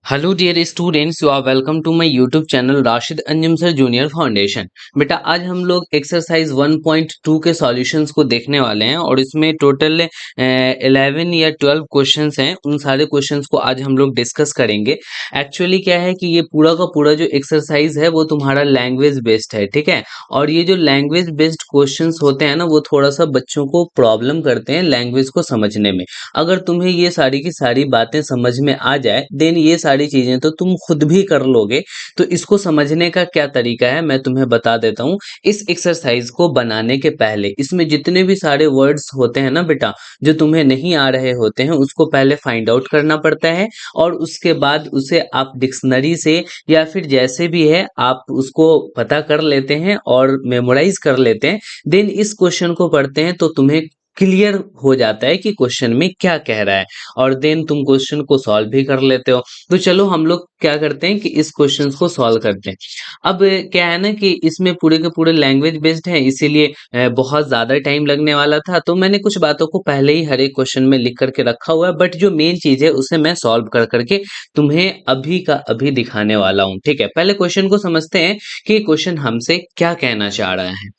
Hello dear students, you are welcome to my YouTube channel Rashid Anjum sir junior foundation. बेटा आज हम लोग exercise 1.2 के सॉल्यूशंस को देखने वाले हैं और इसमें टोटल 11 या 12 क्वेश्चंस हैं। उन सारे क्वेश्चंस को आज हम लोग डिस्कस करेंगे। एक्चुअली क्या है कि ये पूरा का पूरा जो एक्सरसाइज है वो तुम्हारा लैंग्वेज बेस्ड है, ठीक है। और ये जो लैंग्वेज बेस्ड क्वेश्चंस होते हैं ना, वो थोड़ा सा बच्चों को प्रॉब्लम करते हैं लैंग्वेज को समझने में। अगर तुम्हें ये सारी की सारी बातें समझ में आ जाए देन ये सारी चीजें तो तुम खुद भी कर लोगे। तो इसको समझने का क्या तरीका है मैं तुम्हें बता देता हूँ। इस एक्सरसाइज को बनाने के पहले इसमें जितने भी सारे वर्ड्स होते हैं ना बेटा, जो तुम्हें नहीं आ रहे होते हैं उसको पहले फाइंड आउट करना पड़ता है और उसके बाद उसे आप डिक्शनरी से या फिर जैसे भी है आप उसको पता कर लेते हैं और मेमोराइज कर लेते हैं। देन इस क्वेश्चन को पढ़ते हैं तो तुम्हें क्लियर हो जाता है कि क्वेश्चन में क्या कह रहा है और देन तुम क्वेश्चन को सॉल्व भी कर लेते हो। तो चलो हम लोग क्या करते हैं कि इस क्वेश्चन को सॉल्व करते हैं। अब क्या है ना कि इसमें पूरे के पूरे लैंग्वेज बेस्ड है, इसीलिए बहुत ज्यादा टाइम लगने वाला था। तो मैंने कुछ बातों को पहले ही हर एक क्वेश्चन में लिख करके रखा हुआ है, बट जो मेन चीज है उसे मैं सॉल्व कर करके तुम्हें अभी का अभी दिखाने वाला हूँ, ठीक है। पहले क्वेश्चन को समझते हैं कि क्वेश्चन हमसे क्या कहना चाह रहा है।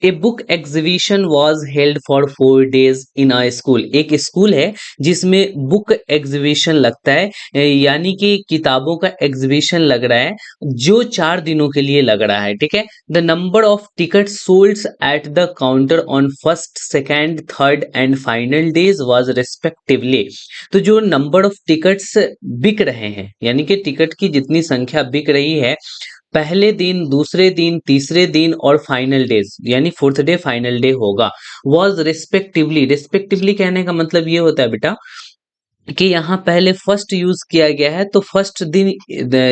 A book exhibition was held for 4 days in a school. एक स्कूल है जिसमें बुक एग्जीबिशन लगता है, यानी कि किताबों का एग्जीबिशन लग रहा है जो 4 दिनों के लिए लग रहा है, ठीक है। The number of ticket sold at the counter on first, second, third and final days was respectively. तो जो नंबर ऑफ टिकट्स बिक रहे हैं, यानी कि टिकट की जितनी संख्या बिक रही है पहले दिन, दूसरे दिन, तीसरे दिन और फाइनल डेज, यानी फोर्थ डे फाइनल डे होगा, वॉज रिस्पेक्टिवली। रिस्पेक्टिवली कहने का मतलब ये होता है बेटा कि यहाँ पहले फर्स्ट यूज किया गया है, तो फर्स्ट दिन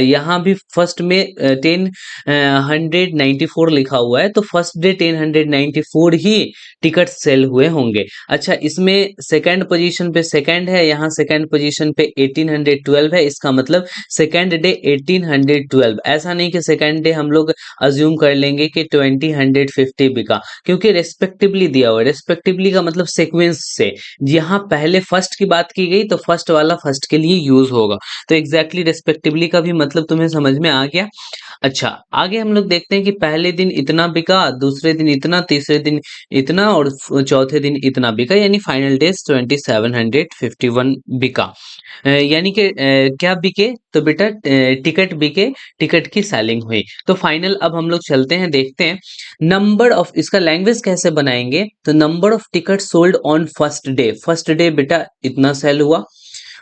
यहाँ भी फर्स्ट में 1094 लिखा हुआ है, तो फर्स्ट डे 1094 ही टिकट सेल हुए होंगे। अच्छा, इसमें सेकंड पोजीशन पे सेकंड है, यहाँ सेकंड पोजीशन पे 1812 है, इसका मतलब सेकंड डे 1812। ऐसा नहीं कि सेकंड डे हम लोग अज्यूम कर लेंगे कि 2050 बिका, क्योंकि रेस्पेक्टिवली दिया हुआ है। रेस्पेक्टिवली का मतलब सीक्वेंस से, यहाँ पहले फर्स्ट की बात की गई तो फर्स्ट वाला फर्स्ट के लिए यूज होगा। तो एग्जैक्टली रेस्पेक्टिवली का भी मतलब तुम्हें समझ में आ गया। अच्छा, आगे हम लोग देखते हैं कि पहले दिन इतना बिका, दूसरे दिन इतना, तीसरे दिन इतना और चौथे दिन इतना बिका, यानी फाइनल डेज 2751 बिका। यानी कि क्या बिके तो बेटा टिकट बिके, टिकट की सेलिंग हुई। तो फाइनल अब हम लोग चलते हैं, देखते हैं नंबर ऑफ, इसका लैंग्वेज कैसे बनाएंगे। तो number of ticket sold on first day, first day बेटा इतना सेल हुआ।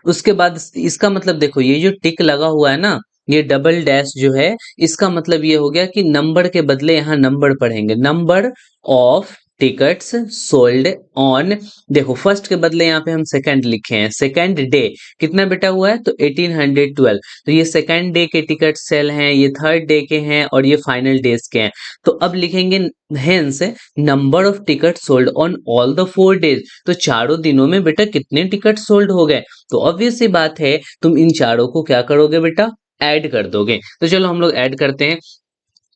उसके बाद इसका मतलब देखो, ये जो टिक लगा हुआ है ना, ये डबल डैश जो है, इसका मतलब ये हो गया कि नंबर के बदले यहाँ नंबर पढ़ेंगे। Number of tickets sold on, देखो फर्स्ट के बदले यहाँ पे हम सेकंड लिखे हैं, सेकंड डे कितना बेटा हुआ है तो 1812। तो ये सेकंड डे के टिकट सेल हैं, ये थर्ड डे के हैं और ये फाइनल डेज के हैं। तो अब लिखेंगे hence number of ticket sold on all the 4 days। तो चारों दिनों में बेटा कितने टिकट सोल्ड हो गए। तो ऑब्वियस सी बात है तुम इन चारों को क्या करोगे बेटा, ऐड कर दोगे। तो चलो हम लोग ऐड करते हैं।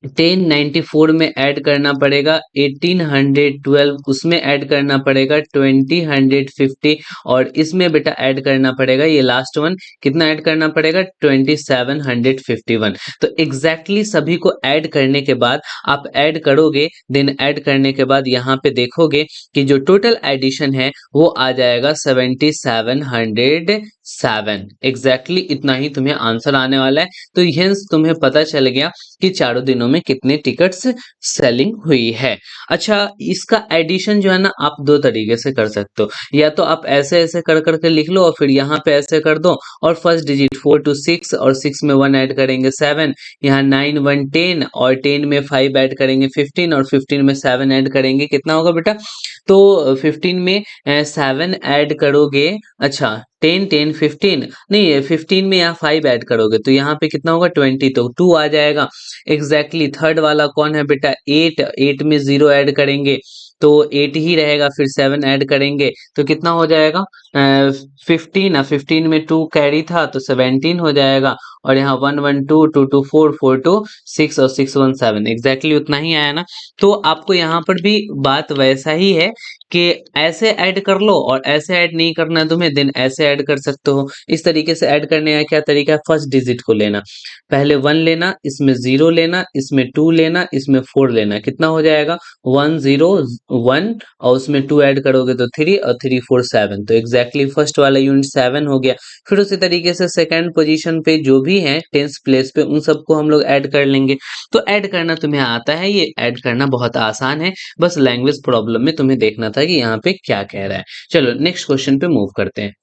1094 में ऐड करना पड़ेगा 1812, उसमें ऐड करना पड़ेगा 2050 और इसमें बेटा ऐड करना पड़ेगा ये लास्ट वन, कितना ऐड करना पड़ेगा 2751। तो एग्जैक्टली सभी को ऐड करने के बाद आप ऐड करोगे, देन ऐड करने के बाद यहाँ पे देखोगे कि जो टोटल एडिशन है वो आ जाएगा 7707। एग्जैक्टली इतना ही तुम्हें आंसर आने वाला है। तो यह तुम्हें पता चल गया कि चारों दिनों में कितने टिकट्स सेलिंग हुई है। अच्छा, इसका एडिशन जो है ना आप दो तरीके से कर सकते हो, या तो आप ऐसे ऐसे कर करके लिख लो और फिर यहाँ पे ऐसे कर दो और फर्स्ट डिजिट 4 to 6 और 6 में 1 ऐड करेंगे 7, यहाँ 9 1 10 और 10 में 5 ऐड करेंगे 15 और 15 में 7 ऐड करेंगे, कितना होगा बेटा तो 15 में 7 ऐड करोगे। अच्छा 10 10 15 नहीं, 15 में यहाँ 5 ऐड करोगे तो यहाँ पे कितना होगा 20, तो 2 आ जाएगा। एग्जैक्टली थर्ड वाला कौन है बेटा 8, 8 में 0 ऐड करेंगे तो 8 ही रहेगा, फिर 7 ऐड करेंगे तो कितना हो जाएगा 15, 15 में 2 कैरी था तो 17 हो जाएगा और यहाँ 1 1 2 2 2 4 4 2 6 और 6 1 7, एग्जैक्टली उतना ही आया ना। तो आपको यहाँ पर भी बात वैसा ही है कि ऐसे ऐड कर लो और ऐसे ऐड नहीं करना है तुम्हें, देन ऐसे ऐड कर सकते हो। इस तरीके से ऐड करने का क्या तरीका है, फर्स्ट डिजिट को लेना, पहले 1 लेना, इसमें 0 लेना, इसमें 2 लेना, इसमें 4 लेना, कितना हो जाएगा 1 0 1, और उसमें 2 ऐड करोगे तो 3 और 3 4 7, तो एग्जैक्टली फर्स्ट वाला यूनिट 7 हो गया। फिर उसी तरीके से सेकंड पोजीशन पे जो भी है 10th प्लेस पे उन सबको हम लोग ऐड कर लेंगे। तो ऐड करना तुम्हें आता है, ये ऐड करना बहुत आसान है, बस लैंग्वेज प्रॉब्लम में तुम्हें देखना था कि यहाँ पे क्या कह रहा है। चलो नेक्स्ट क्वेश्चन पे मूव करते हैं।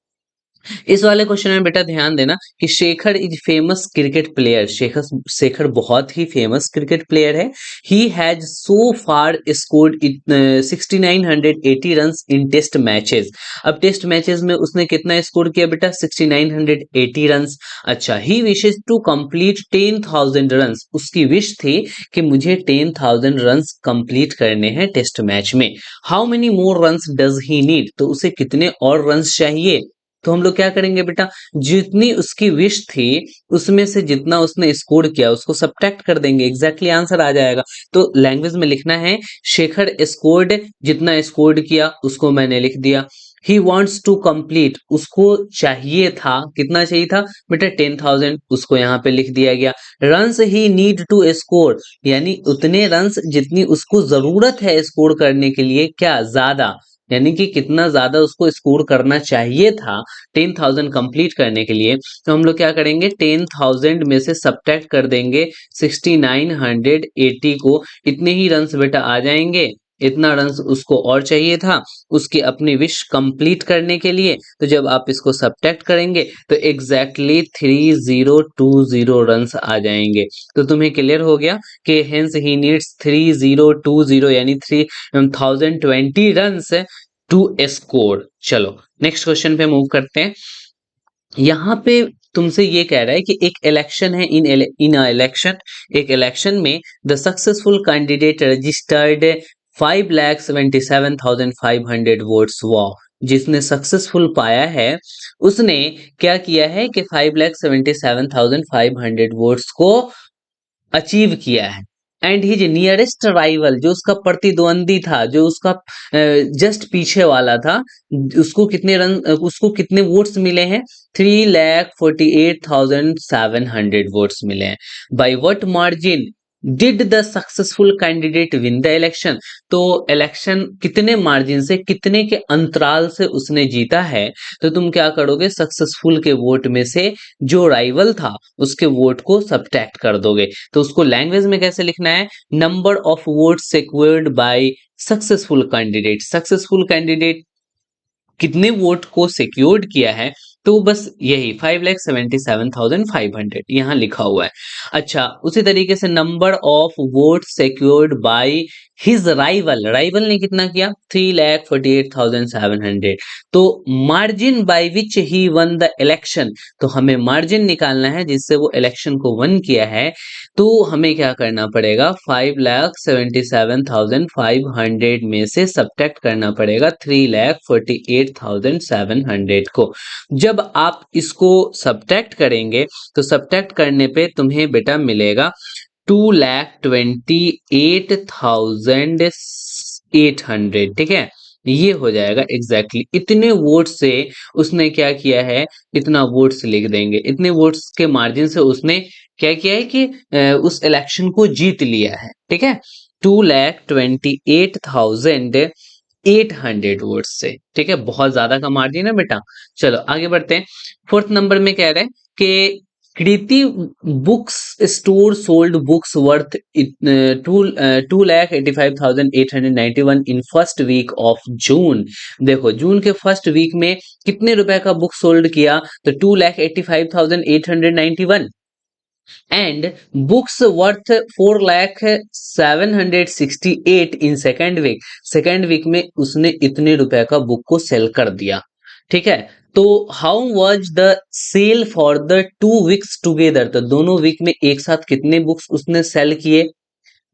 इस वाले क्वेश्चन में बेटा ध्यान देना कि Shekhar is famous cricket player. Shekhar Shekhar बहुत ही फेमस क्रिकेट प्लेयर है। He has so far scored 6980 runs in test matches. अब टेस्ट मैचेस में उसने कितना स्कोर किया बेटा, 6980 रन्स। अच्छा, he wishes to complete 10,000 runs. उसकी विश थी कि मुझे 10,000 रन्स कंप्लीट करने हैं टेस्ट मैच में। How many more runs does he need, तो उसे कितने और रन्स चाहिए। तो हम लोग क्या करेंगे बेटा, जितनी उसकी विश थी उसमें से जितना उसने स्कोर किया उसको सब्ट्रैक्ट कर देंगे, एग्जैक्टली आंसर आ जाएगा। तो लैंग्वेज में लिखना है शेखर स्कोर्ड, जितना स्कोर्ड किया उसको मैंने लिख दिया। ही वॉन्ट्स टू कंप्लीट, उसको चाहिए था, कितना चाहिए था बेटा 10,000, उसको यहाँ पे लिख दिया गया। Runs he need to score, यानी उतने रन्स जितनी उसको जरूरत है स्कोर करने के लिए, क्या ज्यादा, यानी कि कितना ज्यादा उसको स्कोर करना चाहिए था 10,000 कंप्लीट करने के लिए। तो हम लोग क्या करेंगे, 10,000 में से सब्ट्रैक्ट कर देंगे 6980 को, इतने ही रन्स बेटा आ जाएंगे, इतना रन्स उसको और चाहिए था उसकी अपनी विश कंप्लीट करने के लिए। तो जब आप इसको सब्ट्रैक्ट करेंगे तो एग्जैक्टली 3020 रन्स आ जाएंगे। तो तुम्हें क्लियर हो गया कि हेंस ही नीड्स 3020 यानी 3020 रन्स टू स्कोर। चलो नेक्स्ट क्वेश्चन पे मूव करते हैं। यहाँ पे तुमसे ये कह रहा है कि एक इलेक्शन है, इन इलेक्शन, एक इलेक्शन में the successful candidate registered 5,77,500 votes हुआ। जिसने सक्सेसफुल पाया है उसने क्या किया है कि 5,77,500 वोट्स को अचीव किया है। एंड हिज नियरेस्ट राइवल, जो उसका प्रतिद्वंदी था, जो उसका जस्ट पीछे वाला था, उसको कितने वोट्स मिले हैं, 3,48,700 वोट्स मिले हैं। By what margin did the successful candidate win the election, तो इलेक्शन कितने मार्जिन से, कितने के अंतराल से उसने जीता है। तो तुम क्या करोगे, सक्सेसफुल के वोट में से जो राइवल था उसके वोट को सब्ट्रैक्ट कर दोगे। तो उसको लैंग्वेज में कैसे लिखना है, number of vote secured by successful candidate. Successful candidate कितने वोट को सिक्योर्ड किया है, तो बस यही 5,77,500 यहाँ लिखा हुआ है। अच्छा, उसी तरीके से number of vote secured by his rival, rival ने कितना किया 3,48,700। तो margin by which he one the election, तो हमें मार्जिन निकालना है जिससे वो इलेक्शन को वन किया है। तो हमें क्या करना पड़ेगा, 5,77,500 में से सब्ट्रैक्ट करना पड़ेगा 3,48,700 को। जब आप इसको सब्ट्रैक्ट करेंगे तो सब्ट्रैक्ट करने पे तुम्हें बेटा मिलेगा 2,28,800, ठीक है। ये हो जाएगा एग्जैक्टली इतने वोट से उसने क्या किया है, इतना वोट्स लिख देंगे, इतने वोट्स के मार्जिन से उसने क्या किया है कि उस इलेक्शन को जीत लिया है, ठीक है, 2,28,800 वोट से, ठीक है, बहुत ज्यादा का मार्जिन है बेटा। चलो आगे बढ़ते हैं। फोर्थ नंबर में कह रहे हैं कि Kriti books store sold books worth 2,85,891 in first week of June. देखो जून के फर्स्ट वीक में कितने रुपए का बुक सोल्ड किया, तो 2,85,891, and books worth 4,768 in second week. Second week में उसने इतने रुपए का बुक को सेल कर दिया, ठीक है। तो how was the sale for the 2 weeks together, तो दोनों वीक में एक साथ कितने बुक्स उसने सेल किए।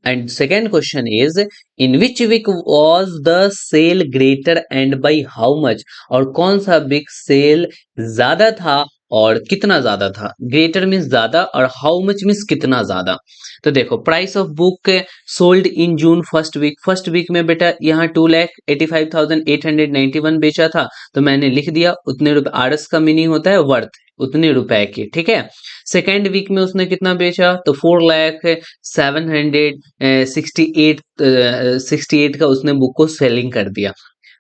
And second question is in which week was the sale greater and by how much, और कौन सा वीक सेल ज्यादा था और कितना ज्यादा था। ग्रेटर मीन्स ज्यादा और हाउ मच मीन्स कितना ज्यादा। तो देखो price of book sold in June first week में बेटा यहाँ 2,85,891 बेचा था, तो मैंने लिख दिया उतने रुपए। आरएस का मीनिंग होता है वर्थ, उतने रुपए की, ठीक है। सेकेंड वीक में उसने कितना बेचा, तो 4,768 का उसने बुक को सेलिंग कर दिया।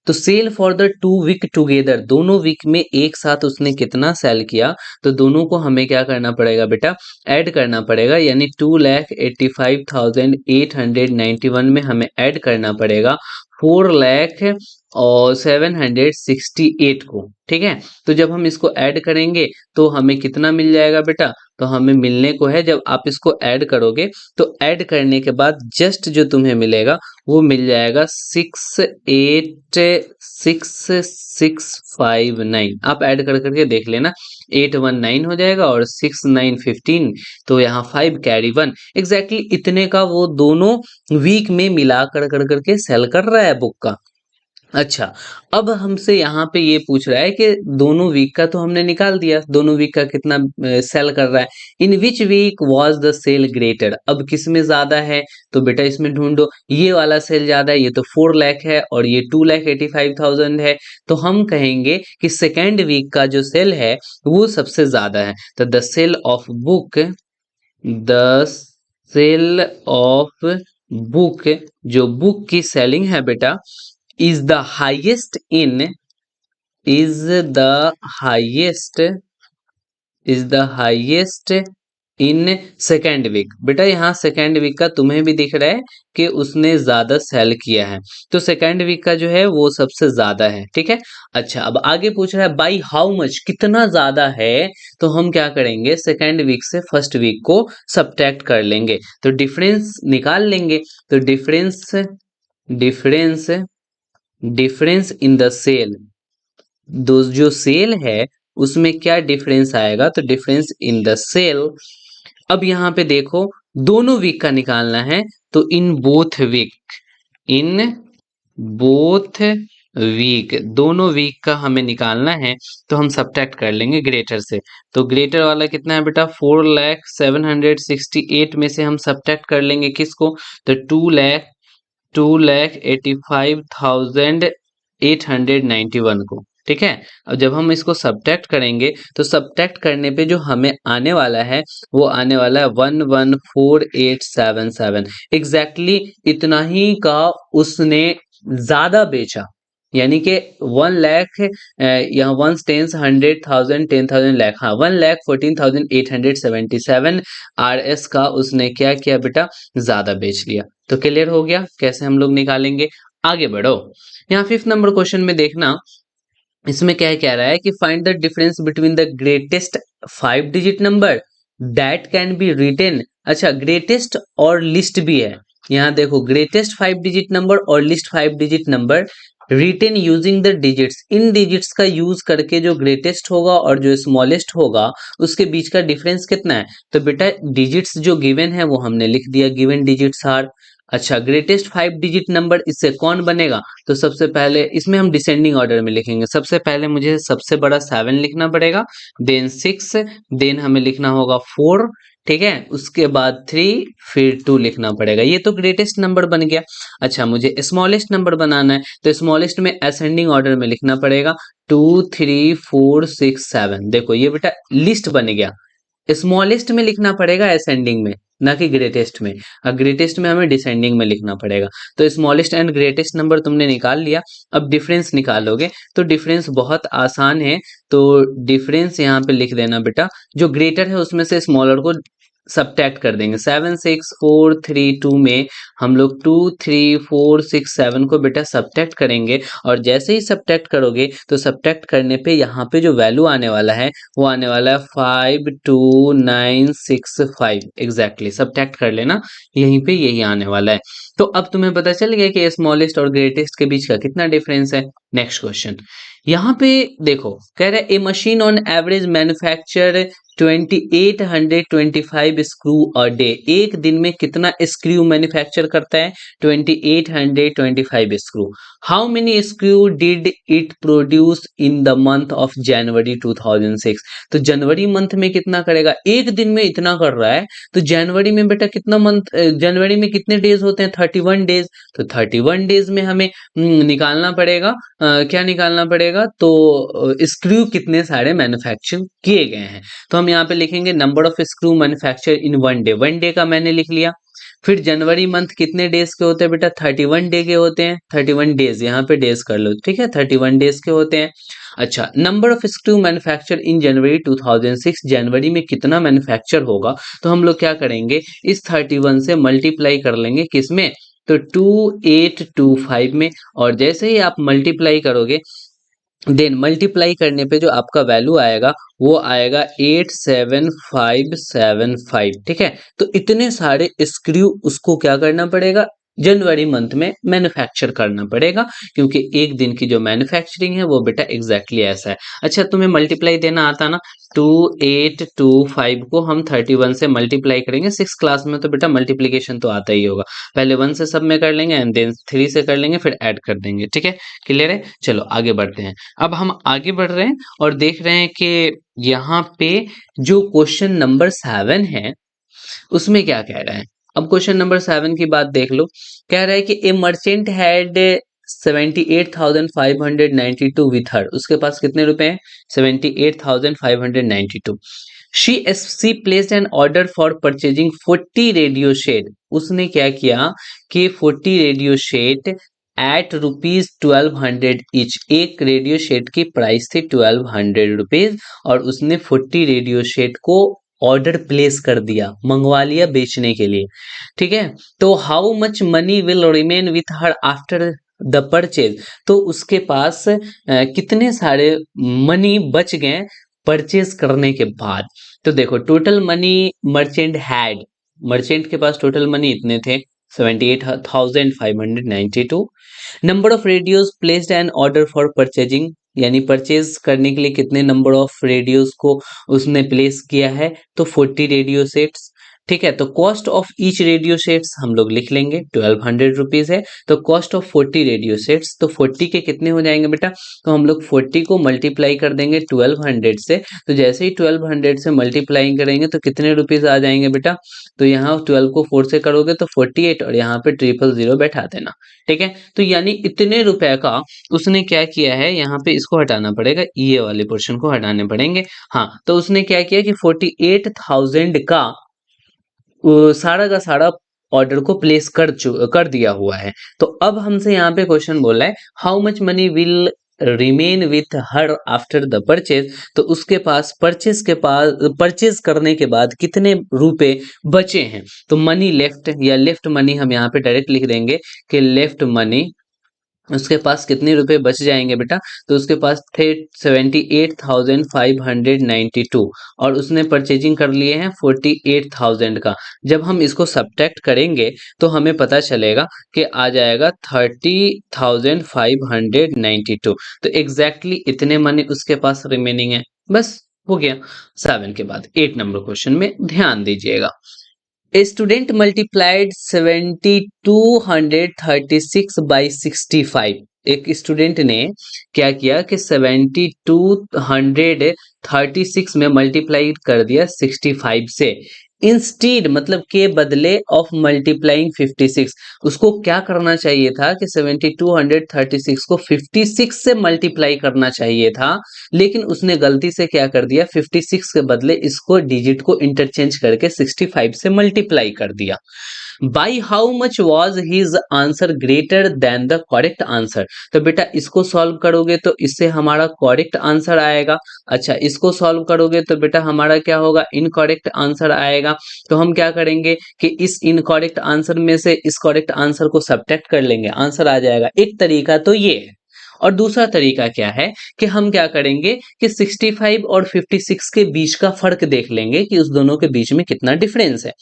तो sale for the 2 week together, दोनों वीक में एक साथ उसने कितना सेल किया, तो दोनों को हमें क्या करना पड़ेगा बेटा, ऐड करना पड़ेगा। यानी 2,85,891 में हमें ऐड करना पड़ेगा 4,768 को, ठीक है। तो जब हम इसको ऐड करेंगे तो हमें कितना मिल जाएगा बेटा, तो हमें मिलने को है, जब आप इसको ऐड करोगे तो ऐड करने के बाद जस्ट जो तुम्हें मिलेगा वो मिल जाएगा 686,659। आप ऐड कर करके देख लेना, 819 हो जाएगा और 6915, तो यहाँ 5 कैरी 1, एग्जैक्टली इतने का वो दोनों वीक में मिला कर करके सेल कर रहा है बुक का। अच्छा, अब हमसे यहाँ पे ये पूछ रहा है कि दोनों वीक का तो हमने निकाल दिया, दोनों वीक का कितना सेल कर रहा है। In which week was the sale greater, अब किस में ज्यादा है, तो बेटा इसमें ढूंढो। ये वाला सेल ज्यादा है, ये तो 4 लाख है और ये 2,85,000 है, तो हम कहेंगे कि सेकेंड वीक का जो सेल है वो सबसे ज्यादा है। तो the sale of book, the sale of book, जो बुक की सेलिंग है बेटा, is the highest in is the highest is the highest in second week. बेटा यहाँ सेकेंड वीक का तुम्हें भी दिख रहा है कि उसने ज्यादा सेल किया है, तो सेकेंड वीक का जो है वो सबसे ज्यादा है, ठीक है। अच्छा, अब आगे पूछ रहा है बाई हाउ मच, कितना ज्यादा है, तो हम क्या करेंगे, सेकेंड वीक से फर्स्ट वीक को सब्ट्रैक्ट कर लेंगे, तो डिफरेंस निकाल लेंगे। तो difference difference difference in the sale, दो जो सेल है उसमें क्या डिफरेंस आएगा, तो डिफरेंस इन द सेल। अब यहाँ पे देखो दोनों वीक का निकालना है, तो in both week, in both week, दोनों वीक का हमें निकालना है, तो हम सब्ट्रैक्ट कर लेंगे ग्रेटर से। तो ग्रेटर वाला कितना है बेटा, 4,768 में से हम सब्ट्रैक्ट कर लेंगे किसको, तो 2,85,891 को, ठीक है। अब जब हम इसको सब्ट्रैक्ट करेंगे तो सब्ट्रैक्ट करने पे जो हमें आने वाला है वो आने वाला है 114877, एग्जैक्टली इतना ही का उसने ज्यादा बेचा। यानी कि 1 लाख, यहाँ 1 10 100 1000 10,000 लाख, हाँ 1,14,877 RS का उसने क्या किया बेटा, ज्यादा बेच लिया। तो क्लियर हो गया कैसे हम लोग निकालेंगे। आगे बढ़ो, यहाँ 5th नंबर क्वेश्चन में देखना, इसमें क्या कह रहा है कि find the difference between the greatest 5 digit number that can be written. अच्छा, ग्रेटेस्ट और लिस्ट भी है, यहाँ देखो ग्रेटेस्ट 5 डिजिट नंबर और least 5 digit number written using the digits, इन डिजिट्स का यूज करके जो ग्रेटेस्ट होगा और जो स्मॉलेस्ट होगा उसके बीच का डिफरेंस कितना है, तो बेटा डिजिट्स जो गिवन है वो हमने लिख दिया, गिवन डिजिट्स आर। अच्छा, ग्रेटेस्ट 5 डिजिट नंबर इससे कौन बनेगा, तो सबसे पहले इसमें हम डिसेंडिंग ऑर्डर में लिखेंगे। सबसे पहले मुझे सबसे बड़ा 7 लिखना पड़ेगा, देन 6, देन हमें लिखना होगा 4, ठीक है, उसके बाद 3, फिर 2 लिखना पड़ेगा। ये तो ग्रेटेस्ट नंबर बन गया। अच्छा, मुझे स्मॉलेस्ट नंबर बनाना है, तो स्मॉलेस्ट में असेंडिंग ऑर्डर में लिखना पड़ेगा 2 3 4 6 7। देखो ये बेटा लिस्ट बन गया, स्मॉलेस्ट में लिखना पड़ेगा असेंडिंग में, ना कि ग्रेटेस्ट में, और ग्रेटेस्ट में हमें डिसेंडिंग में लिखना पड़ेगा। तो स्मॉलेस्ट एंड ग्रेटेस्ट नंबर तुमने निकाल लिया, अब डिफरेंस निकालोगे, तो डिफरेंस बहुत आसान है। तो डिफरेंस यहाँ पे लिख देना बेटा, जो ग्रेटर है उसमें से स्मॉलर को सब्ट्रैक्ट कर देंगे। 7 6 4 3 2 में हम लोग 2 3 4 6 7 को बेटा सब्ट्रैक्ट करेंगे, और जैसे ही सब्ट्रैक्ट करोगे तो सब्ट्रैक्ट करने पे यहाँ पे जो वैल्यू आने वाला है वो आने वाला है 52965, एग्जैक्टली सब्ट्रैक्ट कर लेना, यहीं पे यही आने वाला है। तो अब तुम्हें पता चल गया कि स्मॉलेस्ट और ग्रेटेस्ट के बीच का कितना डिफरेंस है। नेक्स्ट क्वेश्चन यहाँ पे देखो, कह रहा है a machine on average manufacture 2825 screw a day. एक दिन में कितना स्क्रू मैन्युफैक्चर करता है? 2825 screw. How many screw did it produce in the month of January 2006? तो जनवरी मंथ में कितना करेगा? एक दिन में इतना कर रहा है, तो जनवरी में बेटा कितना मंथ, जनवरी में कितने डेज होते हैं? 31 डेज। तो 31 डेज में हमें निकालना पड़ेगा, क्या निकालना पड़ेगा? तो स्क्रू कितने सारे मैन्युफैक्चर किए गए हैं। तो हम यहाँ पे लिखेंगे number of screw manufacture in one day. One day का मैंने लिख लिया। फिर जनवरी मंथ कितने डेज के होते हैं बेटा? 31 डे के होते हैं। 31 डेज, यहाँ पे डेज कर लो, ठीक है, 31 डेज के होते हैं। अच्छा, number of screw manufacture in January 2006, जनवरी में कितना मैन्युफैक्चर होगा? तो हम लोग क्या करेंगे, इस 31 से मल्टीप्लाई कर लेंगे, किसमें? तो 2825 में। और जैसे ही आप मल्टीप्लाई करोगे, देन मल्टीप्लाई करने पे जो आपका वैल्यू आएगा वो आएगा 87575, ठीक है। तो इतने सारे स्क्रू उसको क्या करना पड़ेगा? जनवरी मंथ में मैन्युफैक्चर करना पड़ेगा, क्योंकि एक दिन की जो मैन्युफैक्चरिंग है वो बेटा एग्जैक्टली ऐसा है। अच्छा, तुम्हें मल्टीप्लाई देना आता ना? 2825 को हम 31 से मल्टीप्लाई करेंगे। 6 क्लास में तो बेटा मल्टीप्लीकेशन तो आता ही होगा। पहले 1 से सब में कर लेंगे एंड देन 3 से कर लेंगे, फिर ऐड कर देंगे, ठीक है। क्लियर है? चलो आगे बढ़ते हैं। अब हम आगे बढ़ रहे हैं और देख रहे हैं कि यहाँ पे जो क्वेश्चन नंबर 7 है उसमें क्या कह रहा है। अब क्वेश्चन नंबर 7 की बात देख लो। कह रहा है कि a merchant had 78,592 with her. उसके पास कितने रुपए हैं? 78,592। She placed an order for purchasing 40 radio sets. उसने क्या किया कि 40 radio sets at rupees 1200 each. एक रेडियो शेड की प्राइस थी 1200 रुपीज, और उसने 40 रेडियो शेड को ऑर्डर प्लेस कर दिया, मंगवा लिया बेचने के लिए, ठीक है। तो how much money will remain with her after the purchase? तो उसके पास कितने सारे मनी बच गए परचेज करने के बाद? तो देखो, total money merchant had, merchant के पास टोटल मनी इतने थे 78,592। Number of radios placed an order for purchasing, यानी परचेज करने के लिए कितने नंबर ऑफ रेडियोज को उसने प्लेस किया है? तो 40 रेडियो सेट्स, ठीक है। तो cost of each radio sets हम लोग लिख लेंगे, 1200 रुपीज है। तो कॉस्ट ऑफ 40 रेडियो सेट्स, तो 40 के कितने हो जाएंगे बेटा? तो हम लोग 40 को मल्टीप्लाई कर देंगे 1200 से। तो जैसे ही 1200 से मल्टीप्लाई करेंगे तो कितने रुपीज आ जाएंगे बेटा? तो यहाँ 12 को 4 से करोगे तो 48, और यहाँ पे 000 बैठा देना, ठीक है। तो यानी इतने रुपए का उसने क्या किया है, यहाँ पे इसको हटाना पड़ेगा, ये वाले पोर्शन को हटाने पड़ेंगे। हाँ, तो उसने क्या किया कि 48,000 का सारा का सारा ऑर्डर को प्लेस कर दिया हुआ है। तो अब हमसे यहाँ पे क्वेश्चन बोल रहा है how much money will remain with her after the purchase. तो उसके पास परचेज करने के बाद कितने रुपए बचे हैं? तो मनी लेफ्ट, या लेफ्ट मनी हम यहाँ पे डायरेक्ट लिख देंगे कि लेफ्ट मनी, उसके पास कितने रुपए बच जाएंगे बेटा? तो उसके पास थे 78,592, और उसने परचेजिंग कर लिए हैं 48,000 का। जब हम इसको सब्ट्रैक्ट करेंगे तो हमें पता चलेगा कि आ जाएगा 30,592। तो एग्जैक्टली इतने मनी उसके पास रिमेनिंग है। बस हो गया। 7 के बाद 8 नंबर क्वेश्चन में ध्यान दीजिएगा। A student multiplied 7236 by 65। एक स्टूडेंट ने क्या किया कि 7236 में मल्टीप्लाई कर दिया 65 से। इंस्टीड मतलब के बदले ऑफ मल्टीप्लाइंग 56, उसको क्या करना चाहिए था कि 7236 को 56 से मल्टीप्लाई करना चाहिए था, लेकिन उसने गलती से क्या कर दिया, 56 के बदले इसको डिजिट को इंटरचेंज करके 65 से मल्टीप्लाई कर दिया। By how much was his answer greater than the correct answer. तो बेटा इसको सॉल्व करोगे तो इससे हमारा करेक्ट आंसर आएगा। अच्छा, इसको सॉल्व करोगे तो बेटा हमारा क्या होगा, इनकरेक्ट आंसर आएगा। तो हम क्या करेंगे कि इस इनकरेक्ट आंसर में से इस करेक्ट आंसर को सब्ट्रैक्ट कर लेंगे, आंसर आ जाएगा। एक तरीका तो ये है, और दूसरा तरीका क्या है कि हम क्या करेंगे कि 65 और 56 के बीच का फर्क देख लेंगे कि उस दोनों के बीच में कितना डिफरेंस है।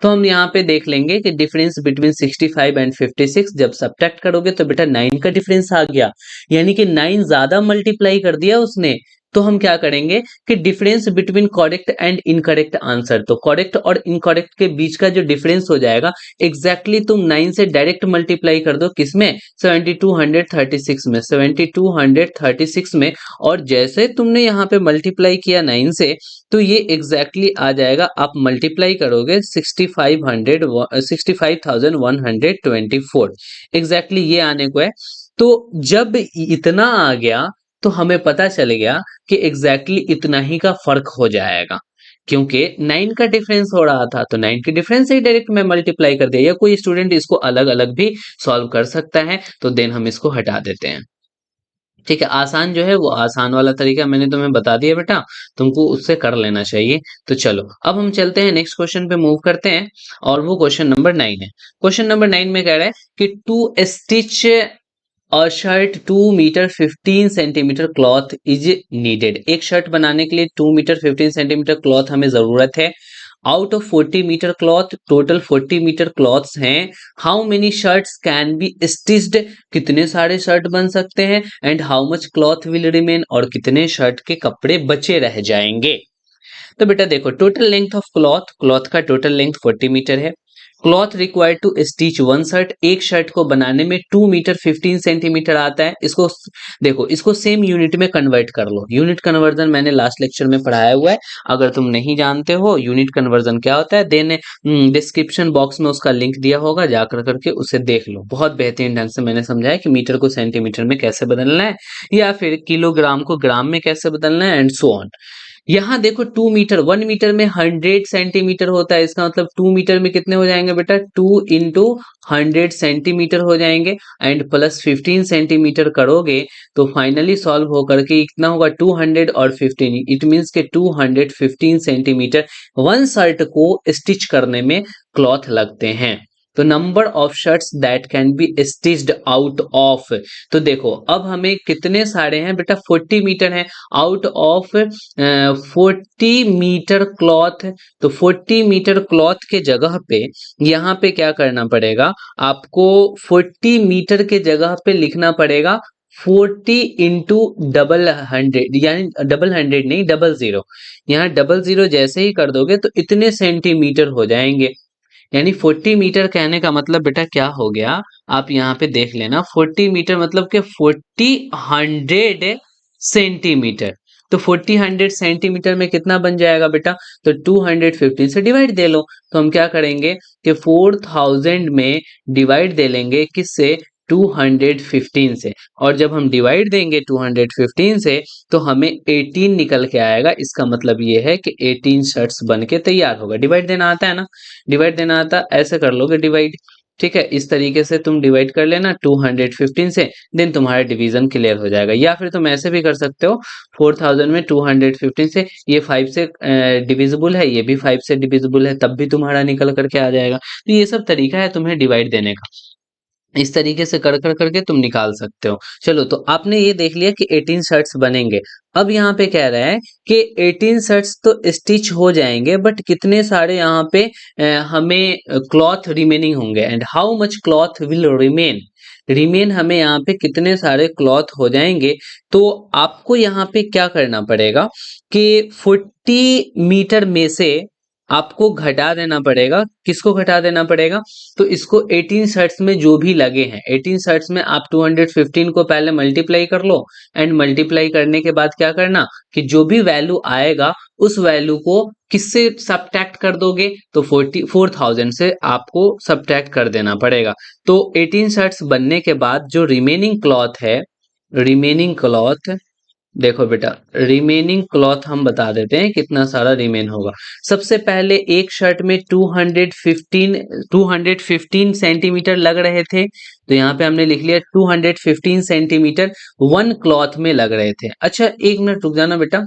तो हम यहाँ पे देख लेंगे कि डिफरेंस बिटवीन 65 एंड 56 जब सब्ट्रैक्ट करोगे तो बेटा 9 का डिफरेंस आ गया, यानी कि 9 ज्यादा मल्टीप्लाई कर दिया उसने तो हम क्या करेंगे कि difference between correct and incorrect answer, तो करेक्ट और इनकरेक्ट के बीच का जो डिफरेंस हो जाएगा एग्जैक्टली तुम 9 से डायरेक्ट मल्टीप्लाई कर दो, किसमें, 7236 में, 7236 में। और जैसे तुमने यहाँ पे मल्टीप्लाई किया 9 से, तो ये एग्जैक्टली आ जाएगा, आप मल्टीप्लाई करोगे 65,124, एग्जैक्टली ये आने को है। तो जब इतना आ गया तो हमें पता चल गया कि एग्जैक्टली इतना ही का फर्क हो जाएगा, क्योंकि 9 का डिफरेंस हो रहा था, तो 9 के डिफरेंस से ही डायरेक्ट मैं मल्टीप्लाई कर दिया, या कोई स्टूडेंट इसको अलग अलग भी सॉल्व कर सकता है, तो देन हम इसको हटा देते हैं। ठीक है, आसान जो है वो आसान वाला तरीका मैंने तुम्हें बता दिया बेटा, तुमको उससे कर लेना चाहिए। तो चलो अब हम चलते हैं नेक्स्ट क्वेश्चन पे मूव करते हैं, और वो क्वेश्चन नंबर 9 है। क्वेश्चन नंबर 9 में कह रहा है कि to stitch a shirt 2 metre 15 centimetre cloth is needed, एक शर्ट बनाने के लिए 2 मीटर 15 सेंटीमीटर क्लॉथ हमें जरूरत है। Out of 40 meter cloth, total 40 meter cloths हैं, how many shirts can be stitched, कितने सारे शर्ट बन सकते हैं, and how much cloth will remain, और कितने शर्ट के कपड़े बचे रह जाएंगे। तो बेटा देखो, total length of cloth, cloth का टोटल लेंथ 40 मीटर है। Cloth required to stitch one shirt, एक शर्ट को बनाने में 2 मीटर 15 सेंटीमीटर आता है। इसको देखो, इसको सेम यूनिट में कन्वर्ट कर लो, यूनिट कन्वर्जन मैंने लास्ट लेक्चर में पढ़ाया हुआ है, अगर तुम नहीं जानते हो यूनिट कन्वर्जन क्या होता है, देन डिस्क्रिप्शन बॉक्स में उसका लिंक दिया होगा, जाकर करके उसे देख लो, बहुत बेहतरीन ढंग से मैंने समझाया कि मीटर को सेंटीमीटर में कैसे बदलना है, या फिर किलोग्राम को ग्राम में कैसे बदलना है, एंड सो ऑन। यहाँ देखो 2 मीटर, 1 मीटर में 100 सेंटीमीटर होता है, इसका मतलब 2 मीटर में कितने हो जाएंगे बेटा, 2 इंटू 100 सेंटीमीटर हो जाएंगे, एंड प्लस 15 सेंटीमीटर करोगे तो फाइनली सॉल्व होकर के इतना होगा 200 और 15, इट मीन्स के 215 सेंटीमीटर वन शर्ट को स्टिच करने में क्लॉथ लगते हैं। तो number of shirts that can be stitched out of, तो देखो अब हमें कितने सारे हैं बेटा, 40 मीटर है, आउट ऑफ 40 मीटर क्लॉथ, तो 40 मीटर क्लॉथ के जगह पे यहाँ पे क्या करना पड़ेगा आपको, 40 मीटर के जगह पे लिखना पड़ेगा 40 इंटू डबल हंड्रेड, यानी डबल हंड्रेड नहीं, डबल जीरो, यहाँ डबल जीरो जैसे ही कर दोगे तो इतने सेंटीमीटर हो जाएंगे। यानी 40 मीटर कहने का मतलब बेटा क्या हो गया, आप यहाँ पे देख लेना, 40 मीटर मतलब कि 40 100 सेंटीमीटर, तो 40 100 सेंटीमीटर में कितना बन जाएगा बेटा, तो 215 से डिवाइड दे लो, तो हम क्या करेंगे कि 4000 में डिवाइड दे लेंगे किससे, 215 से, और जब हम डिवाइड देंगे 215 से तो हमें 18 निकल के आएगा, इसका मतलब ये है कि 18 शर्ट्स बन के तैयार होगा। डिवाइड देना आता है ना, डिवाइड देना आता, ऐसे कर लोगे डिवाइड, ठीक है, इस तरीके से तुम डिवाइड कर लेना 215 से, देन तुम्हारा डिवीजन क्लियर हो जाएगा। या फिर तुम ऐसे भी कर सकते हो, 4000 में 215 से, ये 5 से डिविजिबल है, ये भी 5 से डिविजिबल है, तब भी तुम्हारा निकल करके आ जाएगा। तो ये सब तरीका है तुम्हें डिवाइड देने का, इस तरीके से कर कर करके तुम निकाल सकते हो। चलो, तो आपने ये देख लिया कि 18 शर्ट्स बनेंगे। अब यहाँ पे कह रहा है कि 18 शर्ट्स तो स्टिच हो जाएंगे, बट कितने सारे यहाँ पे हमें क्लॉथ रिमेनिंग होंगे, and how much cloth will remain, remain हमें यहाँ पे कितने सारे क्लॉथ हो जाएंगे। तो आपको यहाँ पे क्या करना पड़ेगा कि 40 मीटर में से आपको घटा देना पड़ेगा, किसको घटा देना पड़ेगा, तो इसको 18 शर्ट्स में जो भी लगे हैं, 18 शर्ट्स में आप 215 को पहले मल्टीप्लाई कर लो, एंड मल्टीप्लाई करने के बाद क्या करना कि जो भी वैल्यू आएगा उस वैल्यू को किससे सब्ट्रैक्ट कर दोगे, तो 4000 से आपको सब्ट्रैक्ट कर देना पड़ेगा। तो 18 शर्ट्स बनने के बाद जो रिमेनिंग क्लॉथ है, रिमेनिंग क्लॉथ, देखो बेटा रिमेनिंग क्लॉथ हम बता देते हैं कितना सारा रिमेन होगा। सबसे पहले एक शर्ट में 215 सेंटीमीटर लग रहे थे, तो यहाँ पे हमने लिख लिया 215 सेंटीमीटर वन क्लॉथ में लग रहे थे। अच्छा एक मिनट रुक जाना बेटा,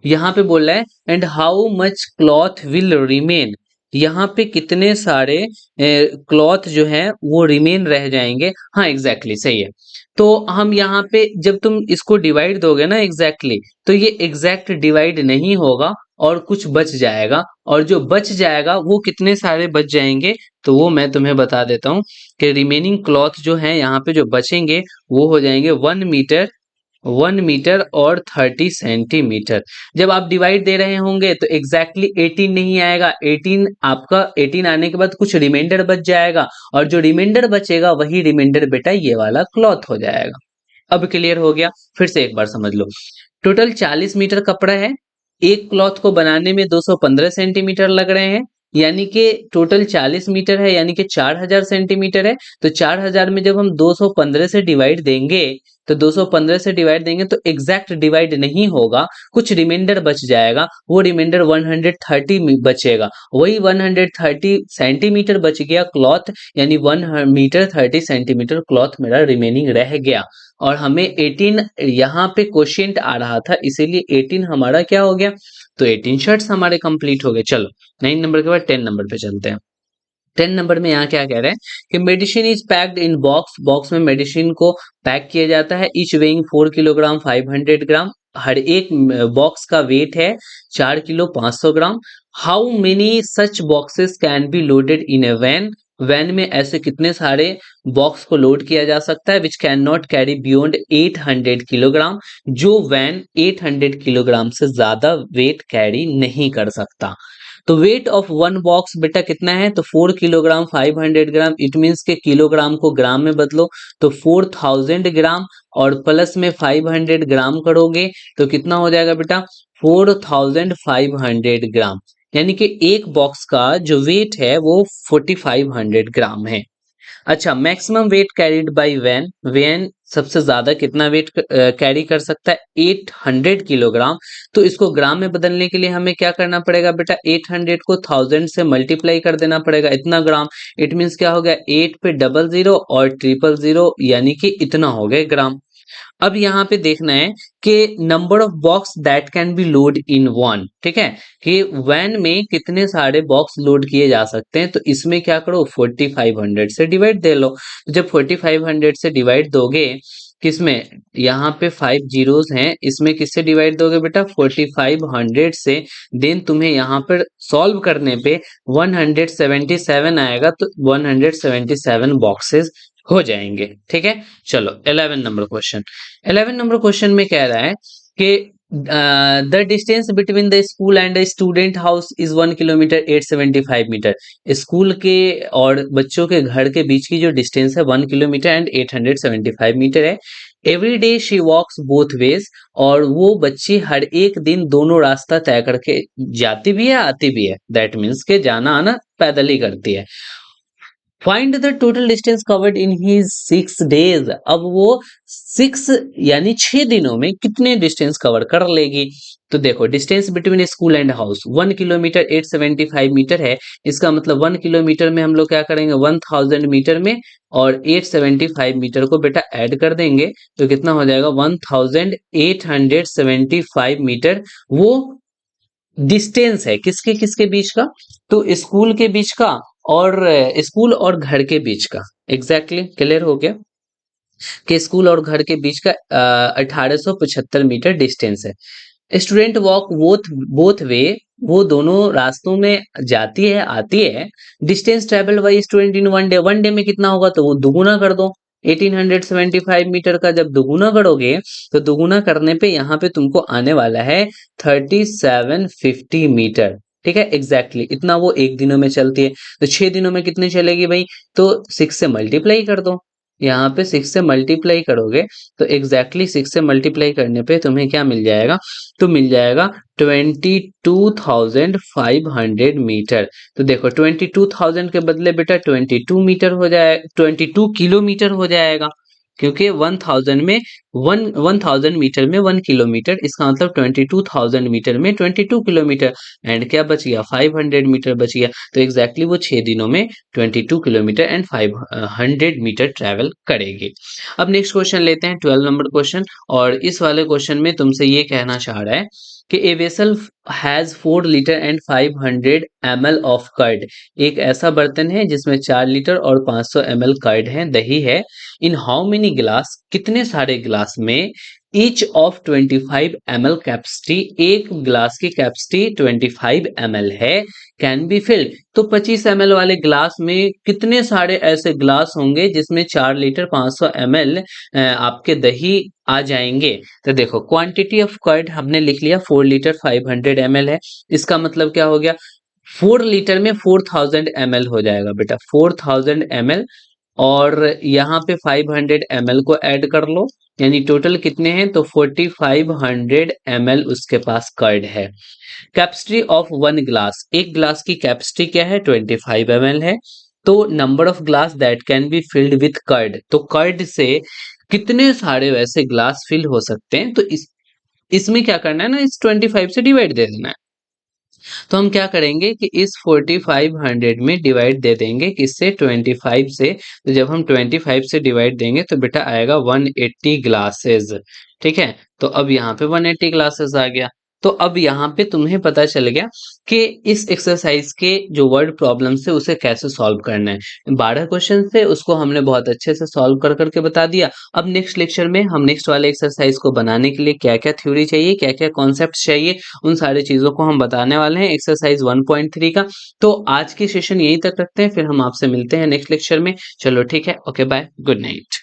यहाँ पे बोल रहा है and how much cloth will remain, यहाँ पे कितने सारे क्लॉथ जो है वो रिमेन रह जाएंगे। हाँ एग्जैक्टली सही है, तो हम यहाँ पे जब तुम इसको डिवाइड दोगे ना एग्जैक्टली, तो ये एग्जैक्ट डिवाइड नहीं होगा और कुछ बच जाएगा, और जो बच जाएगा वो कितने सारे बच जाएंगे, तो वो मैं तुम्हें बता देता हूँ कि रिमेनिंग क्लॉथ जो है यहाँ पे जो बचेंगे वो हो जाएंगे 1 मीटर 1 मीटर और 30 सेंटीमीटर। जब आप डिवाइड दे रहे होंगे तो एग्जैक्टली 18 नहीं आएगा, 18 आपका 18 आने के बाद कुछ रिमाइंडर बच जाएगा, और जो रिमाइंडर बचेगा वही रिमाइंडर बेटा ये वाला क्लॉथ हो जाएगा। अब क्लियर हो गया? फिर से एक बार समझ लो। टोटल 40 मीटर कपड़ा है, एक क्लॉथ को बनाने में 215 सेंटीमीटर लग रहे हैं, यानी कि टोटल 40 मीटर है, यानी कि 4000 सेंटीमीटर है। तो 4000 में जब हम 215 से डिवाइड देंगे, तो 215 से डिवाइड देंगे तो एग्जैक्ट डिवाइड नहीं होगा, कुछ रिमाइंडर बच जाएगा, वो रिमाइंडर 130 बचेगा, वही 130 सेंटीमीटर बच गया क्लॉथ, यानी 1 मीटर 30 सेंटीमीटर क्लॉथ मेरा रिमेनिंग रह गया। और हमें 18 यहाँ पे क्वेश्चन आ रहा था, इसीलिए 18 हमारा क्या हो गया, तो 18 शर्ट्स हमारे कंप्लीट हो गए। चलो 9 नंबर के बाद 10 नंबर पे चलते हैं। 10 नंबर में यहाँ क्या कह रहे हैं कि medicine is packed in box, box में मेडिसिन को पैक किया जाता है, ईच वेइंग 4 किलोग्राम 500 ग्राम, हर एक बॉक्स का वेट है 4 kilo 500 gram. How many such boxes can be loaded in a van, van में ऐसे कितने सारे बॉक्स को लोड किया जा सकता है, which can not carry beyond 800 kilogram, जो वैन 800 किलोग्राम से ज्यादा वेट कैरी नहीं कर सकता। तो वेट ऑफ वन बॉक्स बेटा कितना है, तो 4 किलोग्राम 500 ग्राम, इट मीन्स के किलोग्राम को ग्राम में बदलो तो 4000 ग्राम, और प्लस में 500 ग्राम करोगे तो कितना हो जाएगा बेटा, 4500 ग्राम, यानी कि एक बॉक्स का जो वेट है वो 4500 ग्राम है। अच्छा, maximum weight carried by van, van सबसे ज्यादा कितना वेट कैरी कर सकता है, 800 किलोग्राम। तो इसको ग्राम में बदलने के लिए हमें क्या करना पड़ेगा बेटा, 800 को 1000 से मल्टीप्लाई कर देना पड़ेगा, इतना ग्राम। इट मीन्स क्या हो गया, 8 पे 00 और 000, यानी कि इतना हो गया ग्राम। अब यहाँ पे देखना है कि number of box that can B load in one, ठीक है, कि वैन में कितने सारे बॉक्स लोड किए जा सकते हैं। तो इसमें क्या करो, 4500 से डिवाइड दे लो। जब 4500 से डिवाइड दोगे, किसमें, यहाँ पे 5 जीरोस हैं, इसमें किससे डिवाइड दोगे बेटा, 4500 से, देन तुम्हें यहाँ पर सॉल्व करने पे 177 आएगा, तो 177 बॉक्सेस हो जाएंगे। ठीक है, चलो 11 नंबर क्वेश्चन। 11 नंबर क्वेश्चन में कह रहा है कि the distance between the school and the student house is 1 kilometre 875 metre. School के और बच्चों के घर के बीच की जो डिस्टेंस है 1 किलोमीटर एंड 875 मीटर है। Every day she walks both ways, और वो बच्ची हर एक दिन दोनों रास्ता तय करके जाती भी है आती भी है, दैट मीन्स के जाना आना पैदल ही करती है। Find the total distance covered in he 6 days. अब वो 6 यानी 6 दिनों में कितने डिस्टेंस कवर कर लेगी। तो देखो, distance between school and house 1 kilometre 875 metre है, इसका मतलब 1 किलोमीटर में हम लोग क्या करेंगे, 1000 मीटर में और 875 मीटर को बेटा ऐड कर देंगे, तो कितना हो जाएगा, 1875 मीटर। वो डिस्टेंस है किसके किसके बीच का, तो स्कूल के बीच का और स्कूल और घर के बीच का। एग्जैक्टली क्लियर हो गया कि स्कूल और घर के बीच का 1875 मीटर डिस्टेंस है। Student walk both both way, वो दोनों रास्तों में जाती है आती है। Distance travelled by student in one day, one day में कितना होगा, तो वो दुगुना कर दो। 1875 मीटर का जब दुगुना करोगे, तो दुगुना करने पे यहाँ पे तुमको आने वाला है 3750 मीटर। ठीक है, एग्जैक्टली इतना वो एक दिनों में चलती है। तो 6 दिनों में कितनी चलेगी भाई, तो 6 से मल्टीप्लाई कर दो। यहाँ पे 6 से मल्टीप्लाई करोगे तो एग्जैक्टली 6 से मल्टीप्लाई करने पे तुम्हें क्या मिल जाएगा, तो मिल जाएगा 22,500 मीटर। तो देखो 22,000 के बदले बेटा 22 मीटर हो जाए, 22 किलोमीटर हो जाएगा, क्योंकि 1000 में 1000 मीटर में 1 किलोमीटर, इसका मतलब 22,000 मीटर में 22 किलोमीटर। एंड क्या बच गया, 500 मीटर बच गया। तो एग्जैक्टली वो 6 दिनों में 22 किलोमीटर एंड 500 मीटर ट्रैवल करेगी। अब नेक्स्ट क्वेश्चन लेते हैं, 12 नंबर क्वेश्चन। और इस वाले क्वेश्चन में तुमसे ये कहना चाह रहा है कि a vessel has 4 litre and 500 ml of curd. एक ऐसा बर्तन है जिसमें 4 लीटर और 500 ml कर्ड है, दही है। इन हाउ मेनी ग्लास, कितने सारे ग्लास में ईच ऑफ 25 ml कैपेसिटी, एक ग्लास की कैपेसिटी 25 ml है, कैन बी फिल्ड। तो 25 ml वाले ग्लास में कितने सारे ऐसे ग्लास होंगे जिसमें 4 लीटर 500 ml आपके दही आ जाएंगे। तो देखो क्वांटिटी ऑफ कर्ड हमने लिख लिया 4 लीटर 500 ml है। इसका मतलब क्या हो गया, 4 लीटर में 4000 ml हो जाएगा बेटा, 4000 ml। और यहाँ पे 500 ml को ऐड कर लो, यानी टोटल कितने हैं, तो 4500 ml उसके पास कर्ड है। कैपेसिटी ऑफ वन ग्लास, एक ग्लास की कैपेसिटी क्या है, 25 ml है। तो number of glass that can be filled with curd, तो कर्ड से कितने सारे वैसे ग्लास फिल हो सकते हैं, तो इसमें क्या करना है ना, इस 25 से डिवाइड दे देना है। तो हम क्या करेंगे कि इस 4500 में डिवाइड दे देंगे किससे, 25 से। तो जब हम 25 से डिवाइड देंगे तो बेटा आएगा 180 ग्लासेस। ठीक है, तो अब यहाँ पे 180 ग्लासेस आ गया। तो अब यहाँ पे तुम्हें पता चल गया कि इस एक्सरसाइज के जो वर्ड प्रॉब्लम से उसे कैसे सॉल्व करना है। 12 क्वेश्चन से उसको हमने बहुत अच्छे से सॉल्व कर करके बता दिया। अब नेक्स्ट लेक्चर में हम नेक्स्ट वाले एक्सरसाइज को बनाने के लिए क्या क्या थ्योरी चाहिए, क्या क्या कॉन्सेप्ट चाहिए, उन सारी चीज़ों को हम बताने वाले हैं एक्सरसाइज 1.3 का। तो आज की सेशन यहीं तक रखते हैं, फिर हम आपसे मिलते हैं नेक्स्ट लेक्चर में। चलो ठीक है, ओके बाय, गुड नाइट।